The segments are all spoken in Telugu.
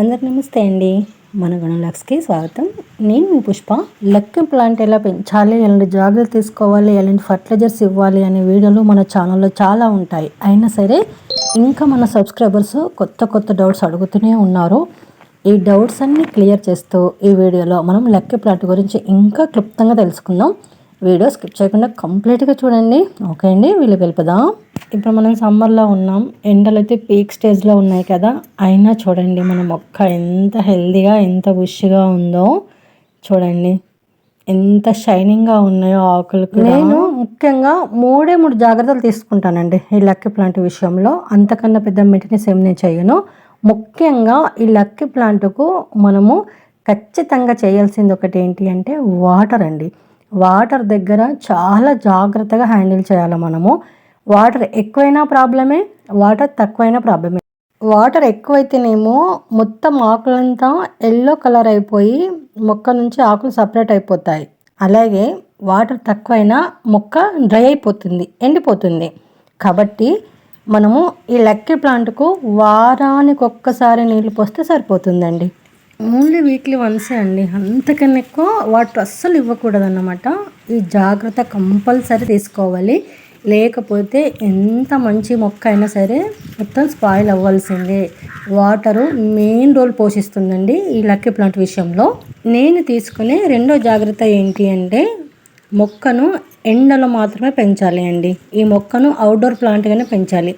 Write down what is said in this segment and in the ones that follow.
అందరికి నమస్తే అండి. మన గణలాక్స్కి స్వాగతం. నేను మీ పుష్ప. లక్కీ ప్లాంట్ ఎలా పెంచాలి, ఎలాంటి జాగ్రత్త తీసుకోవాలి, ఎలాంటి ఫర్టిలైజర్స్ ఇవ్వాలి అనే వీడియోలు మన ఛానల్లో చాలా ఉంటాయి. అయినా సరే ఇంకా మన సబ్స్క్రైబర్స్ కొత్త డౌట్స్ అడుగుతూనే ఉన్నారు. ఈ డౌట్స్ అన్నీ క్లియర్ చేస్తూ ఈ వీడియోలో మనం లక్కీ ప్లాంట్ గురించి ఇంకా క్లుప్తంగా తెలుసుకుందాం. వీడియో స్కిప్ చేయకుండా కంప్లీట్గా చూడండి. ఓకే అండి, వీళ్ళు వెళ్ళిపోదాం. ఇప్పుడు మనం సమ్మర్లో ఉన్నాం, ఎండలు అయితే పీక్ స్టేజ్లో ఉన్నాయి కదా. అయినా చూడండి మన మొక్క ఎంత హెల్దీగా ఎంత బుష్గా ఉందో చూడండి, ఎంత షైనింగ్గా ఉన్నాయో ఆకులు. నేను ముఖ్యంగా మూడు జాగ్రత్తలు తీసుకుంటానండి ఈ లక్కీ ప్లాంట్ విషయంలో. అంతకన్నా పెద్ద మెయింటెనెన్స్ ఏం నేను చేయను. ముఖ్యంగా ఈ లక్కీ ప్లాంట్కు మనము ఖచ్చితంగా చేయాల్సింది ఒకటి ఏంటి అంటే వాటర్ అండి. వాటర్ దగ్గర చాలా జాగ్రత్తగా హ్యాండిల్ చేయాలి మనము. వాటర్ ఎక్కువైనా ప్రాబ్లమే, వాటర్ తక్కువైనా ప్రాబ్లమే. వాటర్ ఎక్కువైతేనేమో మొత్తం ఆకులంతా ఎల్లో కలర్ అయిపోయి మొక్క నుంచి ఆకులు సపరేట్ అయిపోతాయి. అలాగే వాటర్ తక్కువైనా మొక్క డ్రై అయిపోతుంది, ఎండిపోతుంది. కాబట్టి మనము ఈ లక్కీ ప్లాంట్కు వారానికి ఒక్కసారి నీళ్ళు పోస్తే సరిపోతుందండి. ఓన్లీ వీక్లీ వన్సే అండి, అంతకన్నా ఎక్కువ వాటర్ అస్సలు ఇవ్వకూడదన్నమాట. ఈ జాగ్రత్త కంపల్సరీ తీసుకోవాలి. లేకపోతే ఎంత మంచి మొక్క అయినా సరే మొత్తం స్పాయిల్ అవ్వాల్సిందే. వాటరు మెయిన్ రోల్ పోషిస్తుందండి ఈ లక్కీ ప్లాంట్ విషయంలో. నేను తీసుకునే రెండో జాగ్రత్త ఏంటి అంటే మొక్కను ఎండలో మాత్రమే పెంచాలి అండి. ఈ మొక్కను అవుట్డోర్ ప్లాంట్గానే పెంచాలి.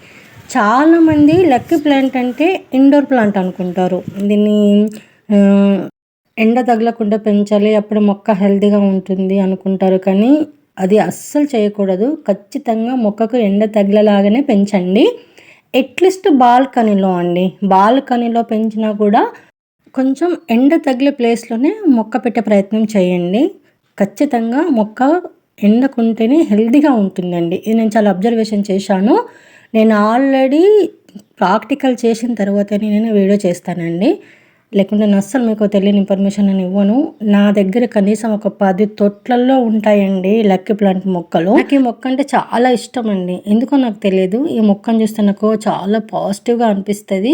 చాలామంది లక్కీ ప్లాంట్ అంటే ఇండోర్ ప్లాంట్ అనుకుంటారు. దీన్ని ఎండ తగలకుండా పెంచాలి, అప్పుడు మొక్క హెల్తీగా ఉంటుంది అనుకుంటారు. కానీ అది అస్సలు చేయకూడదు. ఖచ్చితంగా మొక్కకు ఎండ తగిలేలాగానే పెంచండి. అట్లీస్ట్ బాల్కనీలో అండి, బాల్కనీలో పెంచినా కూడా కొంచెం ఎండ తగిలే ప్లేస్లోనే మొక్క పెట్టే ప్రయత్నం చేయండి. ఖచ్చితంగా మొక్క ఎండకుంటేనే హెల్తీగా ఉంటుందండి. ఇది నేను చాలా అబ్జర్వేషన్ చేశాను. నేను ఆల్రెడీ ప్రాక్టికల్ చేసిన తర్వాతనే నేను వీడియో చేస్తానండి. లేకుంటే నేను అస్సలు మీకు తెలియని ఇన్ఫర్మేషన్ నేను ఇవ్వను. నా దగ్గర కనీసం ఒక 10 తొట్లల్లో ఉంటాయండి లక్కీ ప్లాంట్ మొక్కలు. నాకు ఈ మొక్క అంటే చాలా ఇష్టం అండి. ఎందుకో నాకు తెలియదు, ఈ మొక్కను చూస్తే నాకు చాలా పాజిటివ్గా అనిపిస్తుంది.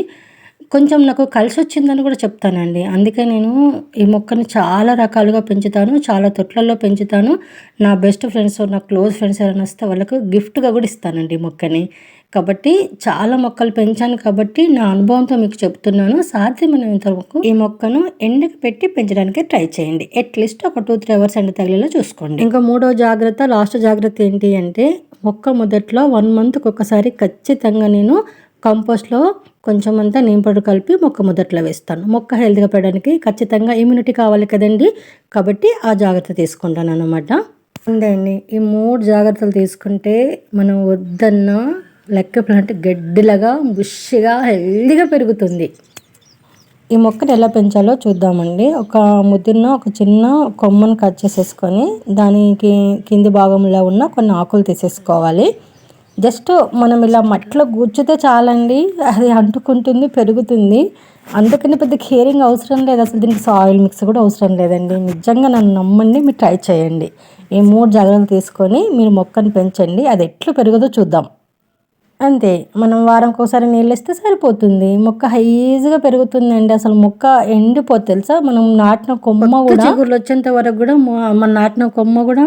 కొంచెం నాకు కలిసి వచ్చిందని కూడా చెప్తానండి. అందుకే నేను ఈ మొక్కని చాలా రకాలుగా పెంచుతాను, చాలా తొట్లల్లో పెంచుతాను. నా బెస్ట్ ఫ్రెండ్స్, నా క్లోజ్ ఫ్రెండ్స్ ఎవరైనా వస్తే వాళ్ళకు గిఫ్ట్గా కూడా ఇస్తానండి ఈ మొక్కని. కాబట్టి చాలా మొక్కలు పెంచాను కాబట్టి నా అనుభవంతో మీకు చెప్తున్నాను. సాధ్యమైనంతవరకు ఈ మొక్కను ఎండకు పెట్టి పెంచడానికి ట్రై చేయండి. అట్లీస్ట్ ఒక 2-3 అవర్స్ ఎండ తగిలేలా చూసుకోండి. ఇంకా మూడో జాగ్రత్త, లాస్ట్ జాగ్రత్త ఏంటి అంటే మొక్క మొదట్లో 1 మంత్కి ఒకసారి ఖచ్చితంగా నేను కంపోస్ట్లో కొంచెం అంతా నీంపొడి కలిపి మొక్క మొదట్లో వేస్తాను. మొక్క హెల్త్గా పెరగడానికి ఖచ్చితంగా ఇమ్యూనిటీ కావాలి కదండి. కాబట్టి ఆ జాగ్రత్త తీసుకుంటాను అన్నమాట. అంతే అండి, ఈ 3 జాగ్రత్తలు తీసుకుంటే మనం వద్దన్న లక్కీ ప్లాంట్ గడ్డిలాగా బుష్గా హెల్దీగా పెరుగుతుంది. ఈ మొక్కను ఎలా పెంచాలో చూద్దామండి. ఒక ముదిరిన ఒక చిన్న కొమ్మను కట్ చేసేసుకొని దానికి కింది భాగంలో ఉన్న కొన్ని ఆకులు తీసేసుకోవాలి. జస్ట్ మనం ఇలా మట్టిలో గుచ్చితే చాలండి, అది అంటుకుంటుంది, పెరుగుతుంది. అందుకని పెద్ద కేరింగ్ అవసరం లేదు. అసలు దీనికి సాయిల్ మిక్స్ కూడా అవసరం లేదండి. నిజంగా నన్ను నమ్మండి, మీరు ట్రై చేయండి. ఈ 3 జాగ్రత్తలు తీసుకొని మీరు మొక్కను పెంచండి. అది ఎట్లా పెరుగుదో చూద్దాం. అంతే, మనం వారంకి ఒకసారి నీళ్ళు ఇస్తే సరిపోతుంది. మొక్క ఈజీగా పెరుగుతుందండి. అసలు మొక్క ఎండిపోతుంది తెలుసా. మనం నాటిన కొమ్మ కూడా చిగుర్లు వచ్చేంత వరకు కూడా మనం నాటిన కొమ్మ కూడా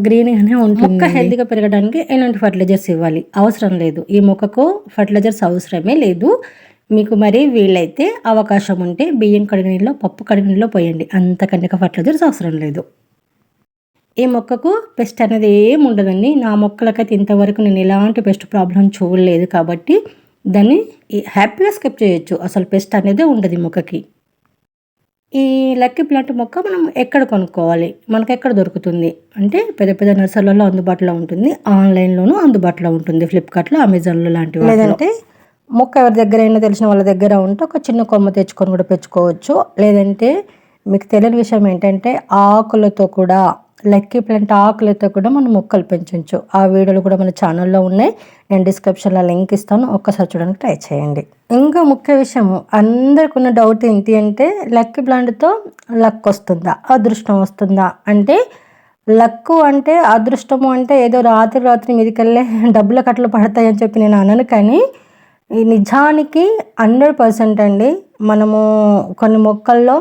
గ్రీన్గానే ఉంటుంది. మొక్క హెల్తీగా పెరగడానికి ఎలాంటి ఫర్టిలైజర్స్ ఇవ్వాలి అవసరం లేదు. ఈ మొక్కకు ఫర్టిలైజర్స్ అవసరమే లేదు. మీకు మరి వీలైతే అవకాశం ఉంటే బియ్యం కడిగిన నీళ్ళలో, పప్పు కడిగిన నీళ్ళలో పోయండి. అంతకంటే ఫర్టిలైజర్స్ అవసరం లేదు. ఈ మొక్కకు పెస్ట్ అనేది ఏమి ఉండదండి. నా మొక్కలకైతే ఇంతవరకు నేను ఎలాంటి పెస్ట్ ప్రాబ్లం చూడలేదు. కాబట్టి దాన్ని హ్యాపీగా స్కిప్ చేయొచ్చు. అసలు పెస్ట్ అనేది ఉండదు ఈ మొక్కకి. ఈ లక్కీ ప్లాంట్ మొక్క మనం ఎక్కడ కొనుక్కోవాలి, మనకు ఎక్కడ దొరుకుతుంది అంటే పెద్ద నర్సరీలలో అందుబాటులో ఉంటుంది, ఆన్లైన్లోనూ అందుబాటులో ఉంటుంది, ఫ్లిప్కార్ట్లో, అమెజాన్లో లాంటివి. లేదంటే మొక్క ఎవరి దగ్గర అయినా తెలిసిన వాళ్ళ దగ్గర ఉంటే ఒక చిన్న కొమ్మ తెచ్చుకొని కూడా పెంచుకోవచ్చు. లేదంటే మీకు తెలియని విషయం ఏంటంటే ఆకులతో కూడా, లక్కీ ప్లాంట్ ఆకులతో కూడా మనం మొక్కలు పెంచవచ్చు. ఆ వీడియోలు కూడా మన ఛానల్లో ఉన్నాయి. నేను డిస్క్రిప్షన్లో లింక్ ఇస్తాను, ఒక్కసారి చూడడానికి ట్రై చేయండి. ఇంకా ముఖ్య విషయం, అందరికి ఉన్న డౌట్ ఏంటి అంటే లక్కీ ప్లాంట్తో లక్ వస్తుందా, అదృష్టం వస్తుందా అంటే, లక్కు అంటే అదృష్టము అంటే ఏదో రాత్రి మీదికెళ్ళే డబ్బుల కట్టలు పడతాయని చెప్పి నేను అనను. కానీ ఈ నిజానికి 100% అండి మనము కొన్ని మొక్కల్లో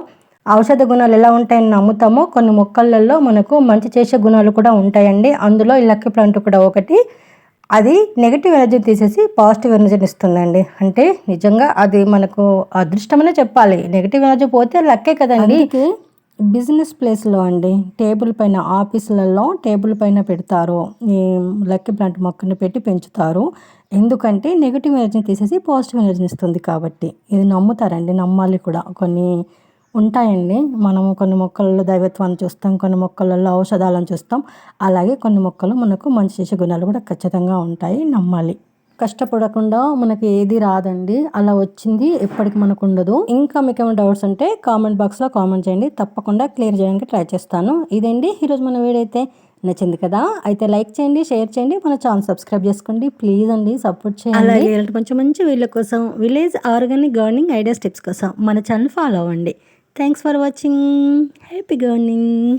ఔషధ గుణాలు ఎలా ఉంటాయని నమ్ముతామో కొన్ని మొక్కలలో మనకు మంచి చేసే గుణాలు కూడా ఉంటాయండి. అందులో ఈ లక్కీ ప్లాంట్ కూడా ఒకటి. అది నెగిటివ్ ఎనర్జీని తీసేసి పాజిటివ్ ఎనర్జీని ఇస్తుందండి. అంటే నిజంగా అది మనకు అదృష్టమనే చెప్పాలి. నెగిటివ్ ఎనర్జీ పోతే లక్కే కదండి. బిజినెస్ ప్లేస్లో అండి టేబుల్ పైన ఆఫీసులలో టేబుల్ పైన పెడతారు ఈ లక్కీ ప్లాంట్ మొక్కని పెట్టి పెంచుతారు. ఎందుకంటే నెగిటివ్ ఎనర్జీని తీసేసి పాజిటివ్ ఎనర్జీని ఇస్తుంది కాబట్టి. ఇది నమ్ముతారండి, నమ్మాలి కూడా. కొన్ని ఉంటాయండి, మనము కొన్ని మొక్కలలో దైవత్వాన్ని చూస్తాం, కొన్ని మొక్కలలో ఔషధాలను చూస్తాం. అలాగే కొన్ని మొక్కలు మనకు మంచి చేసే గుణాలు కూడా ఖచ్చితంగా ఉంటాయి, నమ్మాలి. కష్టపడకుండా మనకి ఏది రాదండి, అలా వచ్చింది ఎప్పటికి మనకు ఉండదు. ఇంకా మీకు ఏమైనా డౌట్స్ ఉంటే కామెంట్ బాక్స్లో కామెంట్ చేయండి, తప్పకుండా క్లియర్ చేయడానికి ట్రై చేస్తాను. ఇదండి ఈరోజు మన వీడియో. అయితే నచ్చింది కదా, అయితే లైక్ చేయండి, షేర్ చేయండి, మన ఛానల్ సబ్స్క్రైబ్ చేసుకోండి ప్లీజ్ అండి, సపోర్ట్ చేయండి. అలాగే ఇలాంటి కొంచెం మంచి వీడియోల కోసం, village organic gardening ideas tips కోసం మన ఛానల్ ఫాలో అవ్వండి. Thanks for watching. Happy gardening.